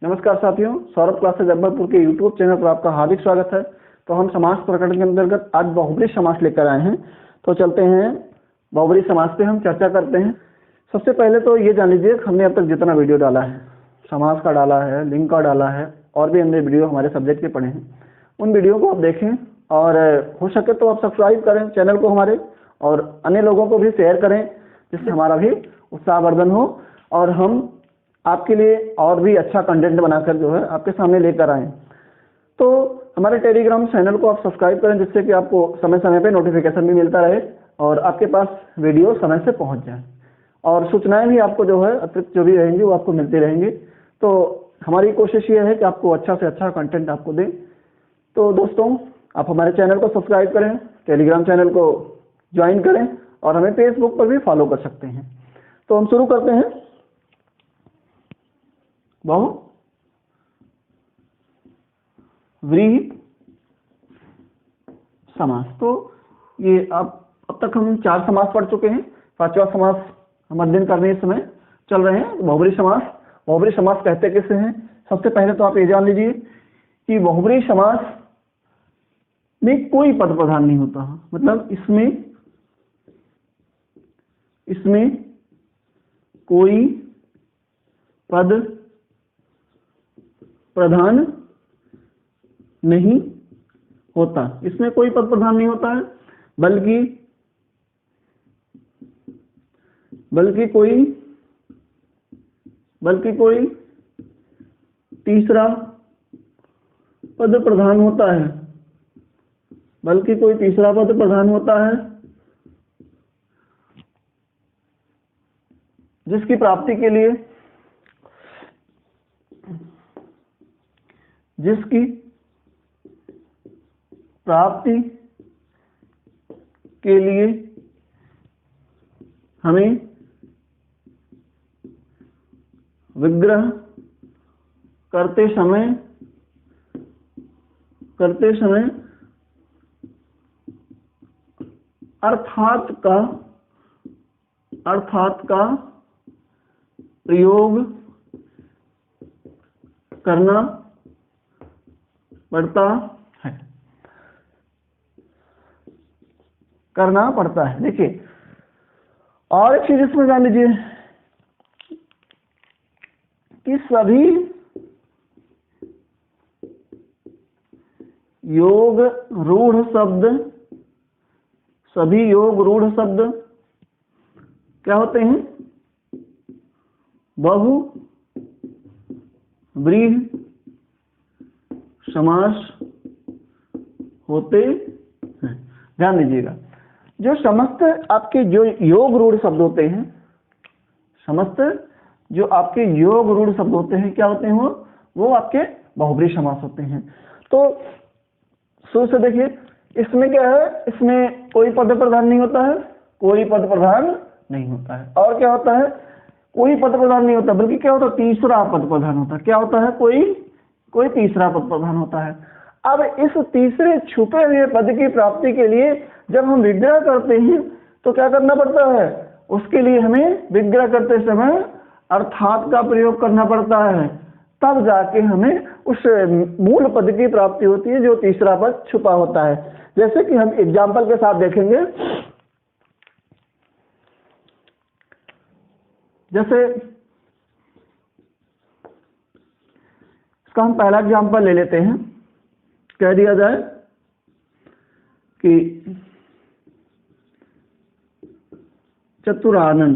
नमस्कार साथियों, सौरभ क्लासेज अकबरपुर के यूट्यूब चैनल पर आपका हार्दिक स्वागत है। तो हम समास प्रकरण के अंतर्गत आज बहुब्री समास लेकर आए हैं। तो चलते हैं बहुब्री समास पे हम चर्चा करते हैं। सबसे पहले तो ये जान लीजिए, हमने अब तक जितना वीडियो डाला है, समास का डाला है, लिंग का डाला है और भी अन्य वीडियो हमारे सब्जेक्ट के पढ़े हैं, उन वीडियो को आप देखें और हो सके तो आप सब्सक्राइब करें चैनल को हमारे, और अन्य लोगों को भी शेयर करें जिससे हमारा भी उत्साहवर्धन हो और हम आपके लिए और भी अच्छा कंटेंट बनाकर जो है आपके सामने लेकर आएँ। तो हमारे टेलीग्राम चैनल को आप सब्सक्राइब करें जिससे कि आपको समय समय पे नोटिफिकेशन भी मिलता रहे और आपके पास वीडियो समय से पहुंच जाए, और सूचनाएं भी आपको जो है अतिरिक्त जो भी रहेंगी वो आपको मिलती रहेंगी। तो हमारी कोशिश ये है कि आपको अच्छा से अच्छा कंटेंट आपको दें। तो दोस्तों, आप हमारे चैनल को सब्सक्राइब करें, टेलीग्राम चैनल को ज्वाइन करें और हमें फेसबुक पर भी फॉलो कर सकते हैं। तो हम शुरू करते हैं बहुव्रीहि समास। तो ये अब तक हम 4 समास पढ़ चुके हैं, 5वां समास हम अध्ययन करने इस समय चल रहे हैं बहुब्री समास। बहुब्री समास कहते किसे हैं? सबसे पहले तो आप ये जान लीजिए कि बहुब्री समास में कोई पद प्रधान नहीं होता, मतलब इसमें कोई पद प्रधान नहीं होता, इसमें कोई पद प्रधान नहीं होता है, बल्कि कोई तीसरा पद प्रधान होता है, जिसकी प्राप्ति के लिए हमें विग्रह करते समय अर्थात का प्रयोग करना पड़ता है। देखिए, और एक चीज इसमें जान लीजिए कि सभी योग रूढ़ शब्द क्या होते हैं? बहुव्रीहि समास होते हैं। ध्यान दीजिएगा, जो समस्त आपके जो योग रूढ़ शब्द होते हैं, क्या होते हैं? वो आपके बहुब्री समास होते हैं। तो शुरू से देखिए, इसमें क्या है? इसमें कोई पद प्रधान नहीं होता है, और क्या होता है? कोई पद प्रधान नहीं होता, बल्कि क्या होता है? तीसरा पद प्रधान होता है। क्या होता है? कोई तीसरा पद प्रधान होता है। अब इस तीसरे छुपे हुए पद की प्राप्ति के लिए जब हम विग्रह करते हैं तो क्या करना पड़ता है? उसके लिए हमें विग्रह करते समय अर्थात का प्रयोग करना पड़ता है, तब जाके हमें उस मूल पद की प्राप्ति होती है जो तीसरा पद छुपा होता है। जैसे कि हम एग्जाम्पल के साथ देखेंगे, जैसे इसका हम पहला एग्जाम्पल ले लेते हैं। कह दिया जाए कि चतुरानन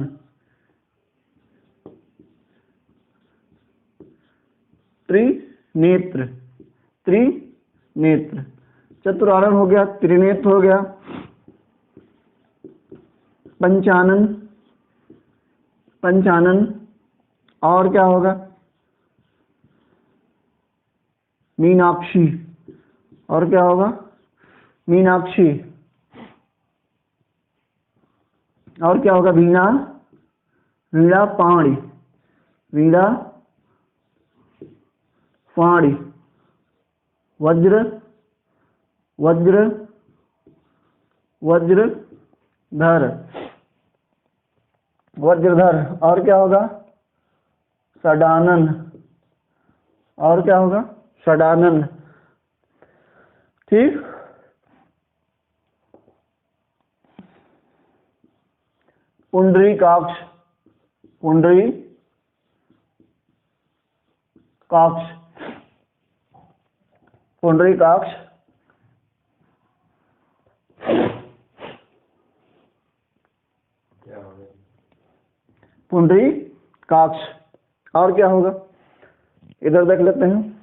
त्रिनेत्र, चतुरानन हो गया, त्रिनेत्र हो गया, पंचानन, और क्या होगा? मीनाक्षी, और क्या होगा? मीनाक्षी, और क्या होगा? वीणा पाणी, वज्रधर, और क्या होगा? सडानन, और क्या होगा? षडानन। ठीक। पुंडरीकाक्ष, पुंडरीकाक्ष, पुंडरीकाक्ष, पुंडरीकाक्ष। और क्या होगा? इधर देख लेते हैं।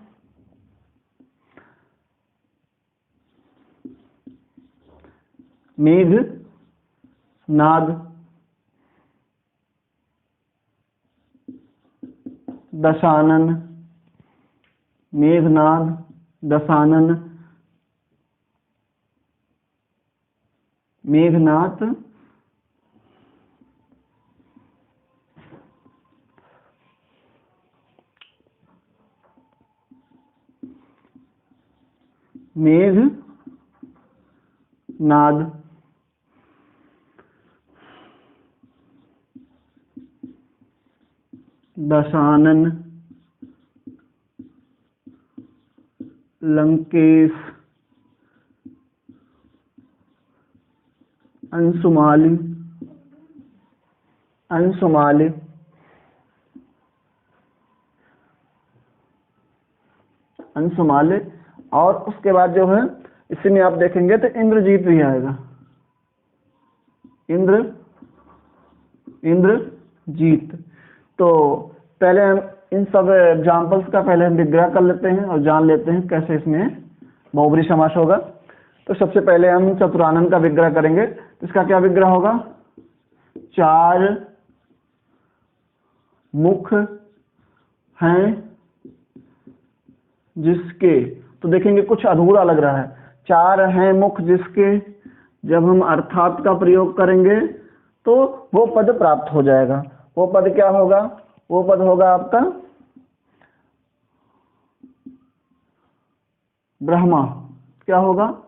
मेघनाद, दशानन, मेघनाद, दशानन, मेघनाद, मेघनाद, दशानन, लंकेश, अंशुमाली, अंशुमाली, अंशुमाली। और उसके बाद जो है इसी में आप देखेंगे तो इंद्रजीत भी आएगा। इंद्रजीत। तो पहले हम इन सब एग्जाम्पल्स का पहले हम विग्रह कर लेते हैं और जान लेते हैं कैसे इसमें बहुब्री समास होगा। तो सबसे पहले हम चतुरानन का विग्रह करेंगे। तो इसका क्या विग्रह होगा? चार मुख हैं जिसके। तो देखेंगे कुछ अधूरा लग रहा है। चार हैं मुख जिसके, जब हम अर्थात का प्रयोग करेंगे तो वो पद प्राप्त हो जाएगा। वो पद क्या होगा? वो पद होगा आपका ब्रह्मा। क्या होगा?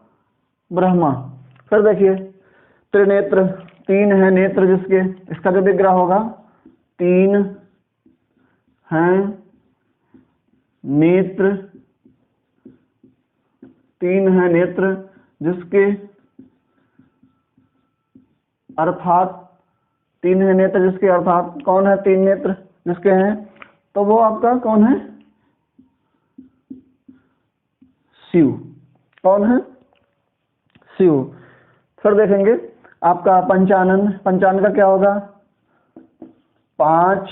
ब्रह्मा। फिर देखिए त्रिनेत्र, तीन है नेत्र जिसके, इसका जो विग्रह होगा तीन हैं नेत्र, तीन है नेत्र जिसके, अर्थात तीन है नेत्र जिसके, अर्थात कौन है तीन नेत्र जिसके हैं? तो वो आपका कौन है? शिव। कौन है? शिव। फिर देखेंगे आपका पंचानन। पंचानन का क्या होगा? पांच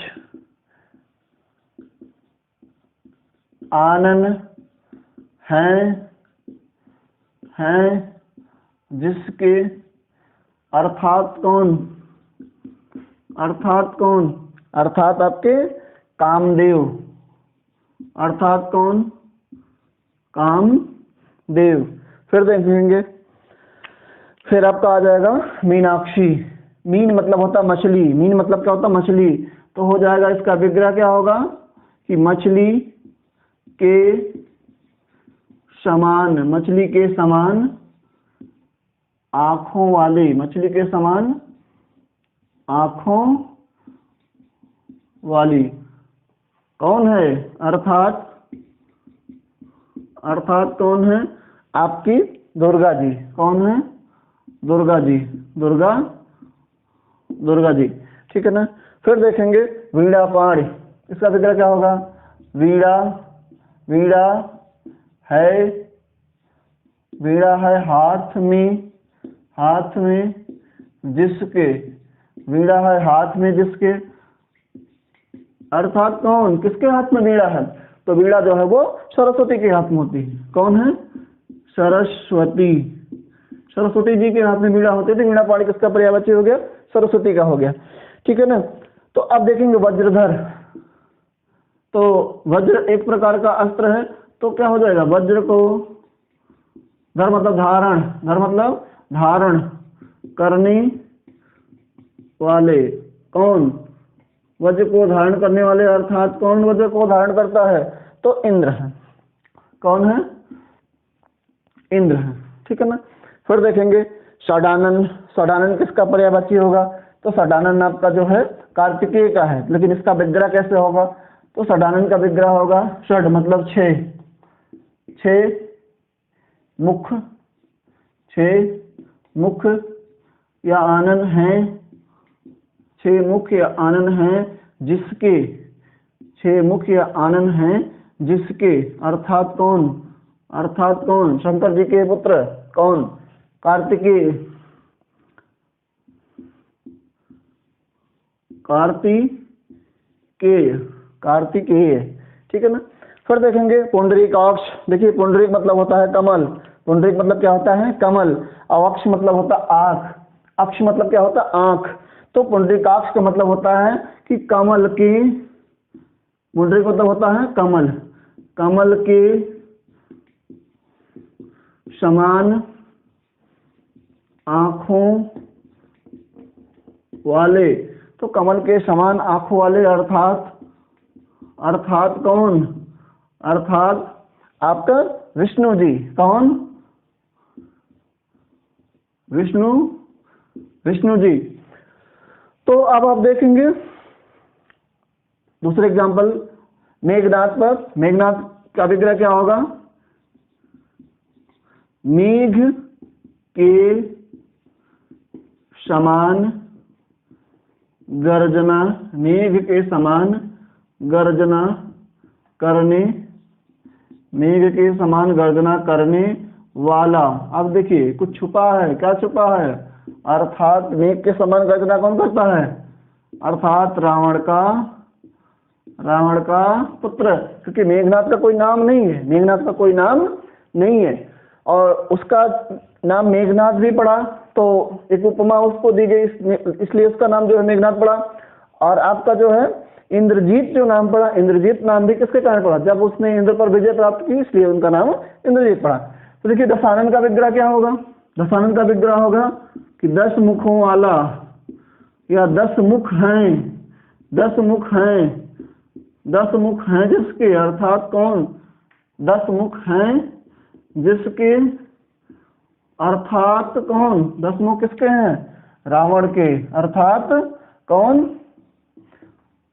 आनन हैं जिसके, अर्थात कौन? अर्थात कौन? अर्थात आपके कामदेव। अर्थात कौन? कामदेव। फिर देखेंगे, फिर आपका आ जाएगा मीनाक्षी। मीन मतलब होता मछली। मीन मतलब क्या होता? मछली। तो हो जाएगा इसका विग्रह क्या होगा कि मछली के समान, मछली के समान आंखों वाले, मछली के समान आंखों वाली कौन है? अर्थात, अर्थात कौन है? आपकी दुर्गा जी। कौन है? दुर्गा जी। दुर्गा जी। ठीक है ना। फिर देखेंगे वीणा पाणी। इसका विग्रह क्या होगा? वीणा, वीणा है, वीणा है हाथ में, हाथ में जिसके, वीणा है हाथ में जिसके, अर्थात कौन? किसके हाथ में वीणा है? तो वीणा जो है वो सरस्वती के हाथ में होती है। कौन है? सरस्वती। सरस्वती जी के हाथ में वीणा होती है। तो वीणा पाणी किसका पर्यायवाची हो गया? सरस्वती का हो गया। ठीक है ना। तो अब देखेंगे वज्रधर। तो वज्र एक प्रकार का अस्त्र है। तो क्या हो जाएगा? वज्र को, धर मतलब धारण, धर मतलब धारण करने वाले कौन? वज्र को धारण करने वाले, अर्थात कौन वज्र को धारण करता है? तो इंद्र है। कौन है? इंद्र है। ठीक है ना। फिर देखेंगे षडानन। षडानन किसका पर्यायवाची होगा? तो षडानन आपका जो है कार्तिकेय का है। लेकिन इसका विग्रह कैसे होगा? तो षडानन का विग्रह होगा, षड मतलब छः, छः मुख, छः मुख या आनन हैं, छः मुख या आनन हैं जिसके, छः मुख या आनन हैं जिसके, अर्थात कौन, अर्थात कौन, शंकर जी के पुत्र कौन, कार्तिकेय, कार्तिकेय, कार्तिकेय, ठीक है ना। फिर देखेंगे पुंडरीकाक्ष। देखिए पुंडरीक मतलब होता है कमल, पुंडरीक मतलब क्या होता है, कमल। अवक्ष मतलब होता है आँख, अक्ष मतलब क्या होता है, आँख। तो पुंडरीकाक्ष का मतलब होता है कि कमल की, पुंडरीक मतलब होता है कमल, कमल के समान आँखों वाले, तो कमल के समान आँखों वाले अर्थात, अर्थात कौन, अर्थात आपका विष्णु जी, कौन, विष्णु, विष्णु जी। तो अब आप देखेंगे दूसरे एग्जांपल मेघनाथ पर। मेघनाथ का विग्रह क्या होगा, मेघ के समान गर्जना, मेघ के समान गर्जना करने, मेघ के समान गर्जना करने वाला। अब देखिए कुछ छुपा है, क्या छुपा है, अर्थात मेघ के समान गर्जना कौन करता है, अर्थात रावण का, रावण का पुत्र, क्योंकि मेघनाथ का कोई नाम नहीं है, मेघनाथ का कोई नाम नहीं है और उसका नाम मेघनाथ भी पड़ा तो एक उपमा उसको दी गई, इसलिए उसका नाम जो है मेघनाथ पड़ा। और आपका जो है इंद्रजीत जो नाम पड़ा, इंद्रजीत नाम भी किसके कारण पड़ा, जब उसने इंद्र पर विजय प्राप्त की इसलिए उनका नाम इंद्रजीत पड़ा। तो देखिए दशानन का विग्रह क्या होगा, दशानन का विग्रह होगा कि 10 मुखों वाला या 10 मुख हैं, 10 मुख हैं, 10 मुख हैं जिसके, अर्थात कौन, 10 मुख हैं जिसके, अर्थात कौन, 10 मुख किसके हैं, रावण के, अर्थात कौन,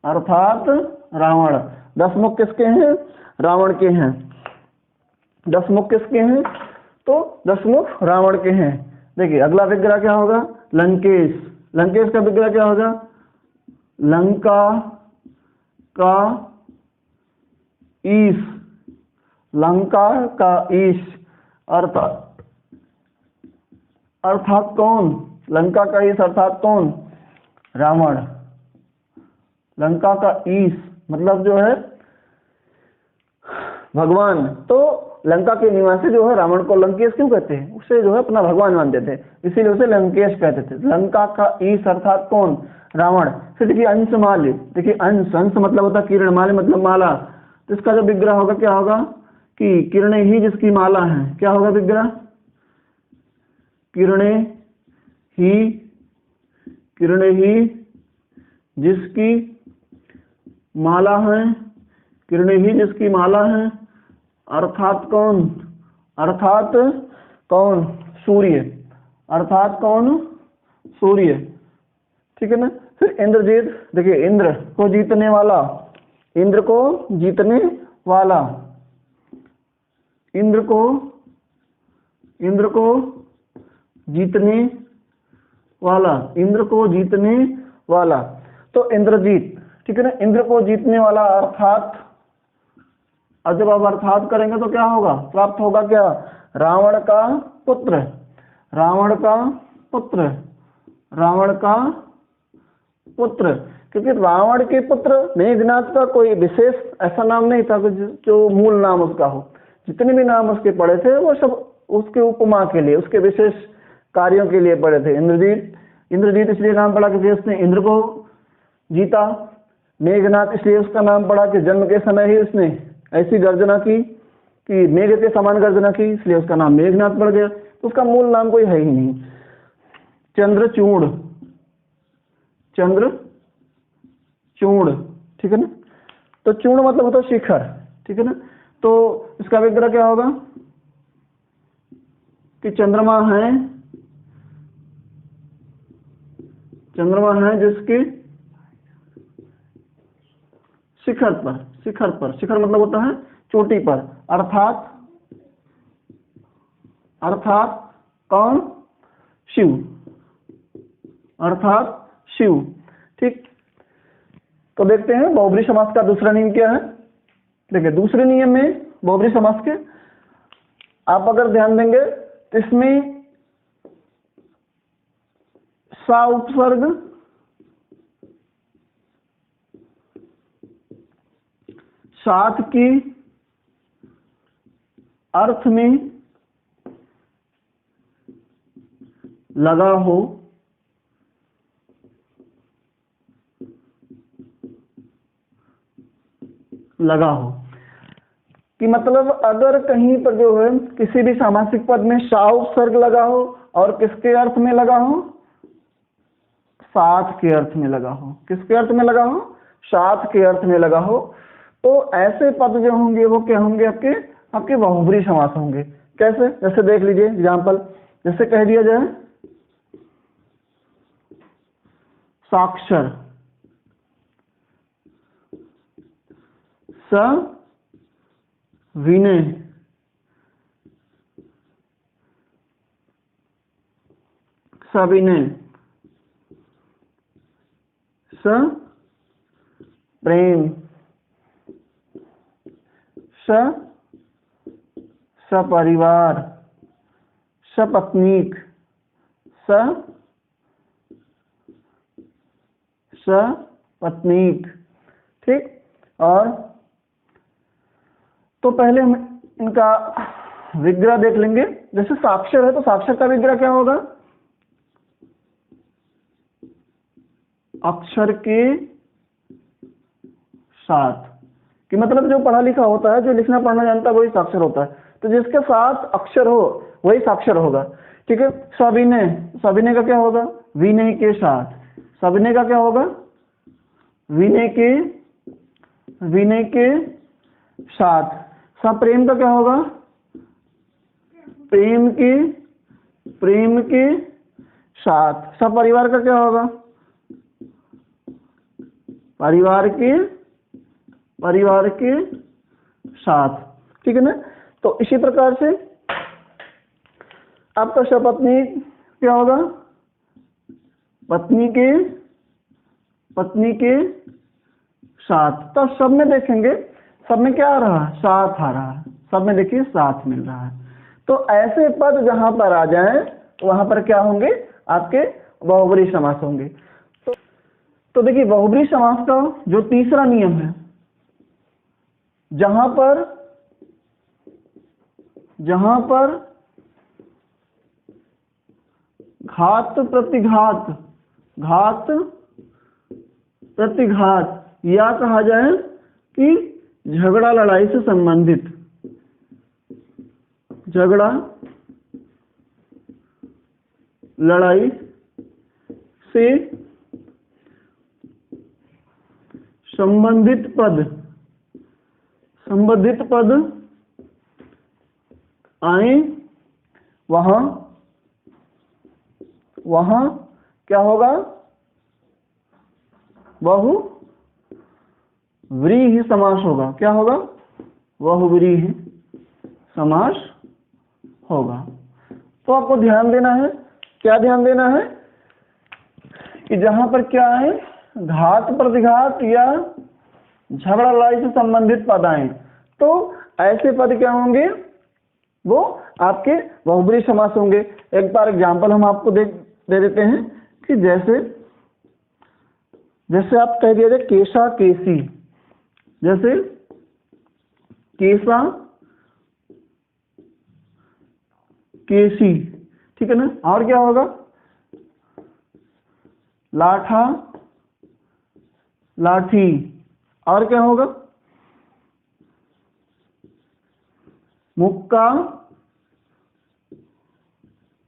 अर्थात रावण। 10 मुख किसके हैं, रावण के हैं, 10 मुख किसके हैं, तो 10 मुख रावण के हैं। देखिए अगला विग्रह क्या होगा, लंकेश। लंकेश का विग्रह क्या होगा, लंका का ईश, लंका का ईश, अर्थात, अर्थात कौन, लंका का ईश अर्थात कौन, रावण। लंका का ईश मतलब जो है भगवान, तो लंका के निवासी जो है रावण को लंकेश क्यों कहते हैं, उसे जो है अपना भगवान मानते थे, इसीलिए उसे लंकेश कहते थे। लंका का ईश अर्थात कौन, रावण। फिर देखिए अंशमाल, देखिए अंश, अंश मतलब होता है किरण, माल मतलब माला, तो इसका जो विग्रह होगा क्या होगा कि किरणें ही जिसकी माला है, क्या होगा विग्रह, किरणें ही, किरणें ही जिसकी माला है, किरणें ही जिसकी माला है, अर्थात कौन, अर्थात कौन, सूर्य, अर्थात कौन, सूर्य, ठीक है ना। फिर इंद्रजीत, देखिए इंद्र को जीतने वाला, इंद्र को जीतने वाला, इंद्र को, इंद्र को जीतने वाला, इंद्र को जीतने वाला, तो इंद्रजीत, ठीक है ना, इंद्र को जीतने वाला अर्थात, और जब आप अर्थात करेंगे तो क्या होगा, प्राप्त होगा क्या, रावण का पुत्र, रावण का पुत्र, रावण का पुत्र, क्योंकि रावण के पुत्र मेघनाथ का कोई विशेष ऐसा नाम नहीं था जो मूल नाम उसका हो, जितने भी नाम उसके पड़े थे वो सब उसके उपमा के लिए, उसके विशेष कार्यों के लिए पड़े थे। इंद्रजीत, इंद्रजीत इसलिए नाम पड़ा क्योंकि उसने इंद्र को जीता। मेघनाथ इसलिए उसका नाम पड़ा कि जन्म के समय ही उसने ऐसी गर्जना की कि मेघ के समान गर्जना की, इसलिए उसका नाम मेघनाथ पड़ गया, तो उसका मूल नाम कोई है ही नहीं। चंद्रचूड़, चंद्रचूड़, ठीक है ना, तो चूर्ण मतलब होता है शिखर, ठीक है ना, तो इसका विग्रह क्या होगा कि चंद्रमा है, चंद्रमा है जिसकी शिखर पर, शिखर पर, शिखर मतलब होता है चोटी पर, अर्थात, अर्थात कौन? शिव, अर्थात शिव। ठीक, तो देखते हैं बहुब्री समास का दूसरा नियम क्या है। देखिए दूसरे नियम में बहुब्री समास के आप अगर ध्यान देंगे तो इसमें सा उपसर्ग, साथ की अर्थ में लगा हो, लगा हो कि मतलब अगर कहीं पर जो है किसी भी सामासिक पद में सा उपसर्ग लगा हो और किसके अर्थ में लगा हो? साथ के अर्थ में लगा हो। किसके अर्थ में लगा हो? साथ के अर्थ में लगा हो। तो ऐसे पद जो होंगे वो क्या होंगे? आपके आपके बहुब्री समास होंगे। कैसे? जैसे देख लीजिए एग्जाम्पल, जैसे कह दिया जाए साक्षर, सविनय, सविनय, सप्रेम, सपरिवार, सपत्नीक, सपत्नीक। ठीक, और तो पहले हम इनका विग्रह देख लेंगे। जैसे साक्षर है तो साक्षर का विग्रह क्या होगा? अक्षर के साथ, कि मतलब जो पढ़ा लिखा होता है, जो लिखना पढ़ना जानता है वही साक्षर होता है। तो जिसके साथ अक्षर हो वही साक्षर होगा। ठीक है, सविनय, सविनय का क्या होगा? विनय के साथ। सविनय का क्या होगा? विनय के, विनय के साथ। सप्रेम का क्या होगा? प्रेम के, प्रेम के साथ। सपरिवार का क्या होगा? परिवार के, परिवार के साथ। ठीक है ना। तो इसी प्रकार से आपका सपत्नी क्या होगा? पत्नी के, पत्नी के साथ। तो सब में देखेंगे, सब में क्या आ रहा है? साथ आ रहा है। सब में देखिए साथ मिल रहा है। तो ऐसे पद जहां पर आ जाएं वहां पर क्या होंगे? आपके बहुब्री समास होंगे। तो देखिए बहुब्री समास का जो तीसरा नियम है, जहां पर, जहां पर घात प्रतिघात, घात प्रतिघात, या कहा जाए कि झगड़ा लड़ाई से संबंधित, झगड़ा लड़ाई से संबंधित पद, संबंधित पद आए वहां, वहां क्या होगा? बहुव्रीहि समास होगा। क्या होगा? बहुव्रीहि समास होगा। तो आपको ध्यान देना है, क्या ध्यान देना है कि जहां पर क्या है? घात प्रतिघात या झगड़ा लड़ाई से संबंधित पद आए तो ऐसे पद क्या होंगे? वो आपके बहुब्री समास होंगे। एक बार एग्जांपल हम आपको दे देते हैं कि जैसे, जैसे आप कह दिया जाए केशा केसी, जैसे केशा केसी। ठीक है ना। और क्या होगा? लाठा लाठी। और क्या होगा? मुक्का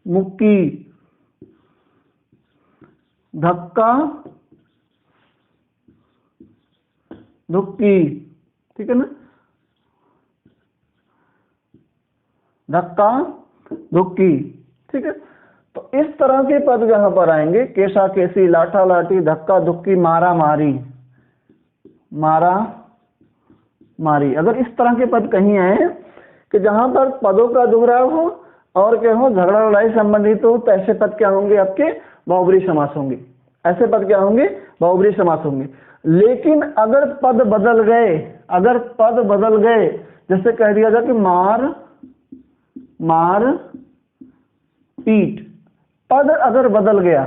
मुक्की, धक्का धुक्की। ठीक है ना। धक्का धुक्की। ठीक है। तो इस तरह के पद जहां पर आएंगे, केशा केसी, लाठा लाठी, धक्का धुक्की, मारा मारी, मारा मारी। अगर इस तरह के पद कहीं आए कि जहां पर पदों का दोहराव हो और क्या हो, झगड़ा लड़ाई संबंधित हो, तो ऐसे पद क्या होंगे आपके, बहुब्रीहि समास होंगे। ऐसे पद क्या होंगे, बहुब्रीहि समास होंगे। लेकिन अगर पद बदल गए, अगर पद बदल गए, जैसे कह दिया जाए कि मार मार पीट, पद अगर बदल गया,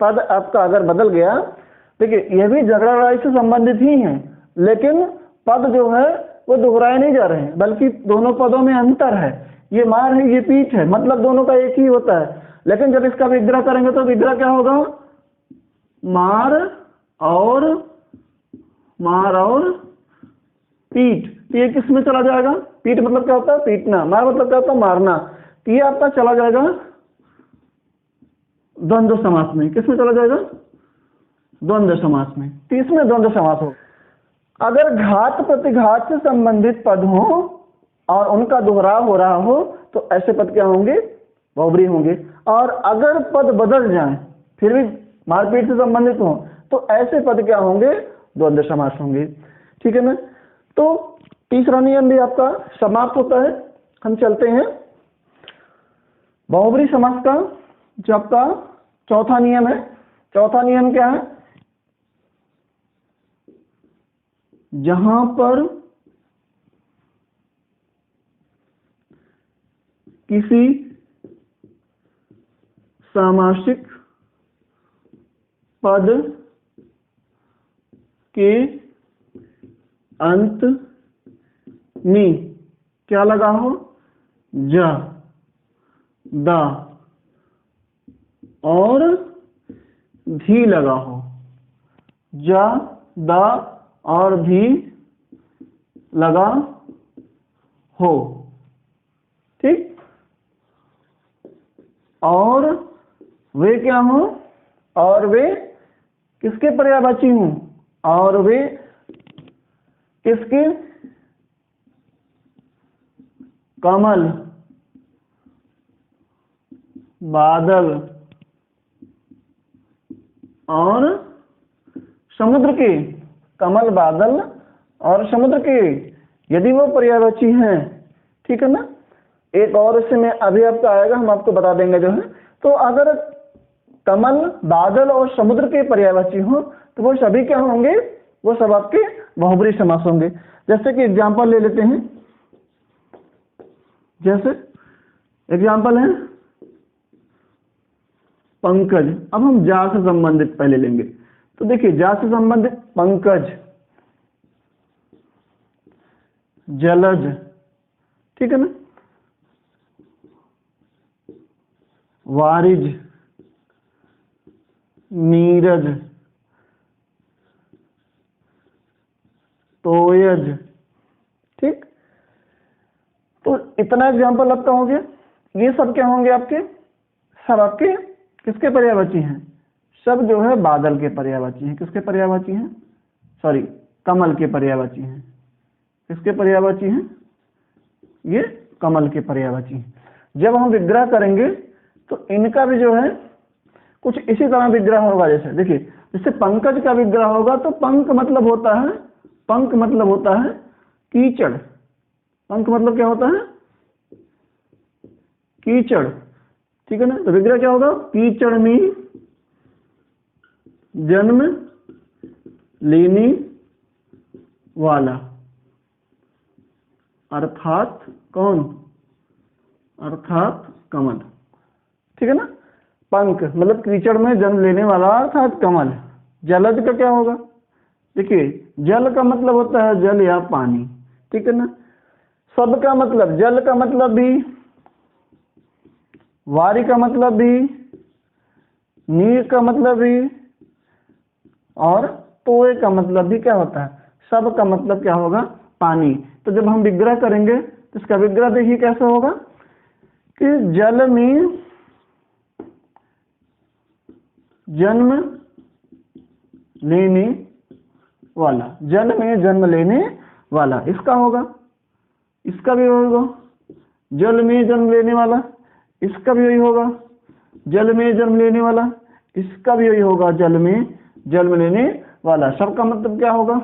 पद आपका अगर बदल गया, देखिए यह भी झगड़ा लड़ाई से संबंधित ही है, लेकिन पद जो है वो दोहराए नहीं जा रहे हैं, बल्कि दोनों पदों में अंतर है। ये मार है, ये पीठ है, मतलब दोनों का एक ही होता है। लेकिन जब इसका विग्रह करेंगे तो विग्रह क्या होगा, मार और पीठ। तो ये किस में चला जाएगा, पीठ मतलब क्या होता है, पीटना, मार मतलब क्या होता है, मारना। तो ये आपका चला जाएगा द्वंद्व समास में। किस में चला जाएगा, द्वंद्व समास में। तो इसमें द्वंद्व समास हो। अगर घात प्रतिघात से संबंधित पद हो और उनका दोहराव हो रहा हो तो ऐसे पद क्या होंगे, बहुब्रीहि होंगे। और अगर पद बदल जाएं फिर भी मारपीट से संबंधित हो तो ऐसे पद क्या होंगे, द्वंद्व समास होंगे। ठीक है ना। तो तीसरा नियम भी आपका समाप्त होता है। हम चलते हैं बहुब्रीहि समास का जो आपका चौथा नियम है। चौथा नियम क्या है, जहां पर किसी सामासिक पद के अंत में क्या लगा हो, ज, द और धी लगा हो, ज, द और धी लगा हो। ठीक। और वे क्या हो, और वे किसके पर्यायवाची हों, और वे किसके, कमल, बादल और समुद्र के, कमल, बादल और समुद्र के, यदि वो पर्यायवाची हैं। ठीक है ना। एक और इससे में अभी आपका आएगा, हम आपको बता देंगे जो है। तो अगर कमल, बादल और समुद्र के पर्यायवाची हो तो वो सभी क्या होंगे, वो सब आपके बहुब्रीहि समास होंगे। जैसे कि एग्जांपल ले लेते हैं, जैसे एग्जांपल है पंकज। अब हम जा से संबंधित पहले लेंगे। तो देखिए जा से संबंधित पंकज, जलज, ठीक है ना, वारिज, नीरज, तोयज। ठीक। तो इतना एग्जाम्पल आपका हो गया। ये सब क्या होंगे आपके, सब आपके किसके पर्यायवाची हैं, सब जो है बादल के पर्यायवाची हैं। किसके पर्यायवाची हैं, सॉरी कमल के पर्यायवाची हैं। किसके पर्यायवाची हैं, ये कमल के पर्यायवाची हैं। जब हम विग्रह करेंगे तो इनका भी जो है कुछ इसी तरह विग्रह होगा। जैसे देखिए, जैसे पंकज का विग्रह होगा तो पंक मतलब होता है, पंक मतलब होता है कीचड़। पंक मतलब क्या होता है, कीचड़। ठीक है ना। तो विग्रह क्या होगा, कीचड़ में जन्म लेने वाला, अर्थात कौन, अर्थात कमल। ठीक है ना। पंक मतलब कीचड़ में जन्म लेने वाला अर्थात कमल। जलज का क्या होगा, देखिए जल का मतलब होता है जल या पानी। ठीक है ना। सब का मतलब, जल का मतलब भी, वारी का मतलब भी, नीर का मतलब भी, और तोय का मतलब भी क्या होता है, सब का मतलब क्या होगा, पानी। तो जब हम विग्रह करेंगे तो इसका विग्रह देखिए कैसे होगा कि जल में जन्म लेने वाला, जल में जन्म लेने वाला, इसका होगा। इसका भी होगा जल में जन्म लेने वाला, इसका भी वही होगा जल में जन्म लेने वाला, इसका भी वही होगा जल में जन्म लेने वाला। सबका मतलब क्या होगा,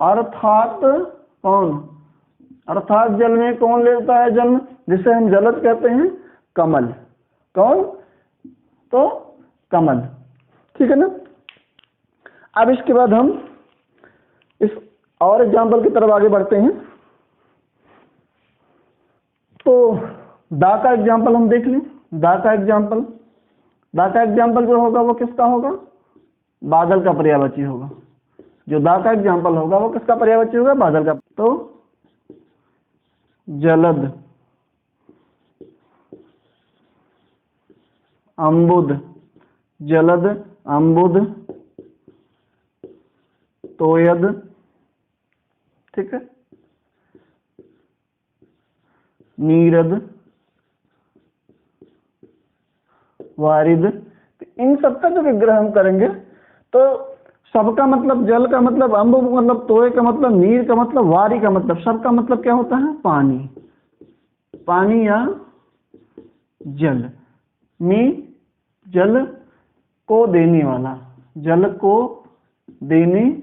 अर्थात कौन, अर्थात जल में कौन लेता है जन्म, जिसे हम जलद कहते हैं, कमल। कौन, तो कमल। ठीक है ना। अब इसके बाद हम इस और एग्जाम्पल की तरफ आगे बढ़ते हैं। तो दा का एग्जाम्पल हम देख लें। दा का एग्जाम्पल, दा का एग्जाम्पल जो होगा वो किसका होगा, बादल का पर्यायवाची होगा। जो दा का एग्जाम्पल होगा वो किसका पर्यायवाची होगा, बादल का। तो जलद, अम्बुद, जलद, अम्बुद, तोयद, ठीक है, नीरद, वारिद। इन सबका जो विग्रह हम करेंगे तो सबका मतलब, जल का मतलब, अम्बुद का मतलब, तोय का मतलब, नीर का मतलब, वारी का मतलब, सबका मतलब क्या होता है, पानी। पानी या जल। मी, जल को देने वाला, जल को देने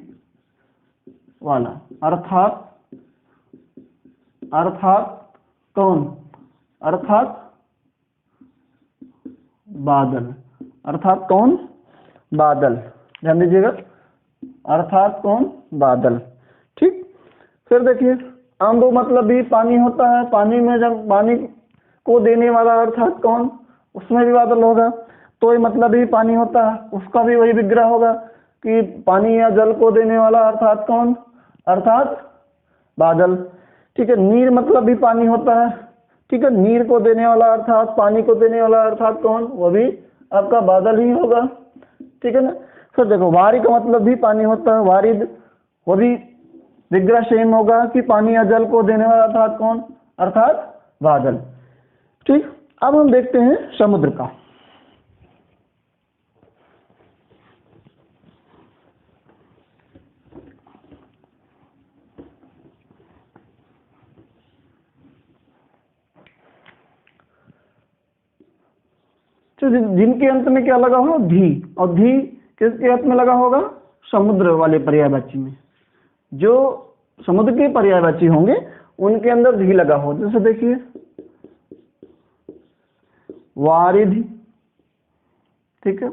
वाला। अर्थात, अर्थात कौन, अर्थात बादल। अर्थात कौन, बादल। ध्यान दीजिएगा, अर्थात कौन, बादल। ठीक। फिर देखिए, अम्बु मतलब भी पानी होता है। पानी में जब पानी को देने वाला अर्थात कौन, उसमें भी बादल होगा। तो ये मतलब भी पानी होता है, उसका भी वही विग्रह होगा कि पानी या जल को देने वाला अर्थात कौन, अर्थात बादल। ठीक है। नीर मतलब भी पानी होता है। ठीक है। नीर को देने वाला अर्थात, पानी को देने वाला अर्थात कौन, वो भी आपका बादल ही होगा। ठीक है ना। फिर देखो, वारी का मतलब भी पानी होता है, वारिद, वो भी विग्रह सेम होगा कि पानी या जल को देने वाला अर्थात कौन, अर्थात बादल। ठीक। अब हम देखते हैं समुद्र का। तो जिनके अंत में क्या लगा हो, धी, और धी किसके अंत में लगा होगा, समुद्र वाले पर्यायवाची में। जो समुद्र के पर्यायवाची होंगे उनके अंदर धी लगा हो। जैसे देखिए, वारिधि, ठीक है,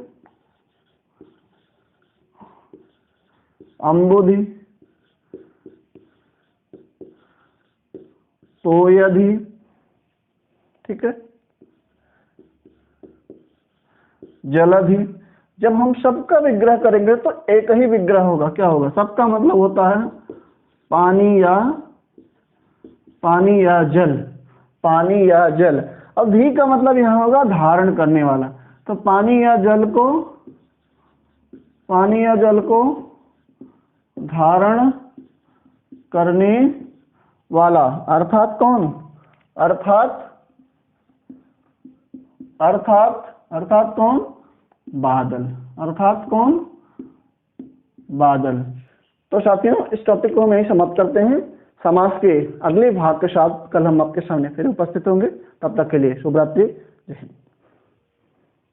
अम्बुधि, तोयधि, ठीक है, जलधि। जब हम सबका विग्रह करेंगे तो एक ही विग्रह होगा, क्या होगा, सबका मतलब होता है पानी या जल, पानी या जल। अब धी का मतलब यहां होगा धारण करने वाला। तो पानी या जल को धारण करने वाला अर्थात कौन, अर्थात कौन, बादल। अर्थात कौन, बादल। तो साथियों, इस टॉपिक को हम यही समाप्त करते हैं। समास के अगले भाग के साथ कल हम आपके सामने फिर उपस्थित होंगे। तब तक के लिए शुभ रात्रि। जय हिंद।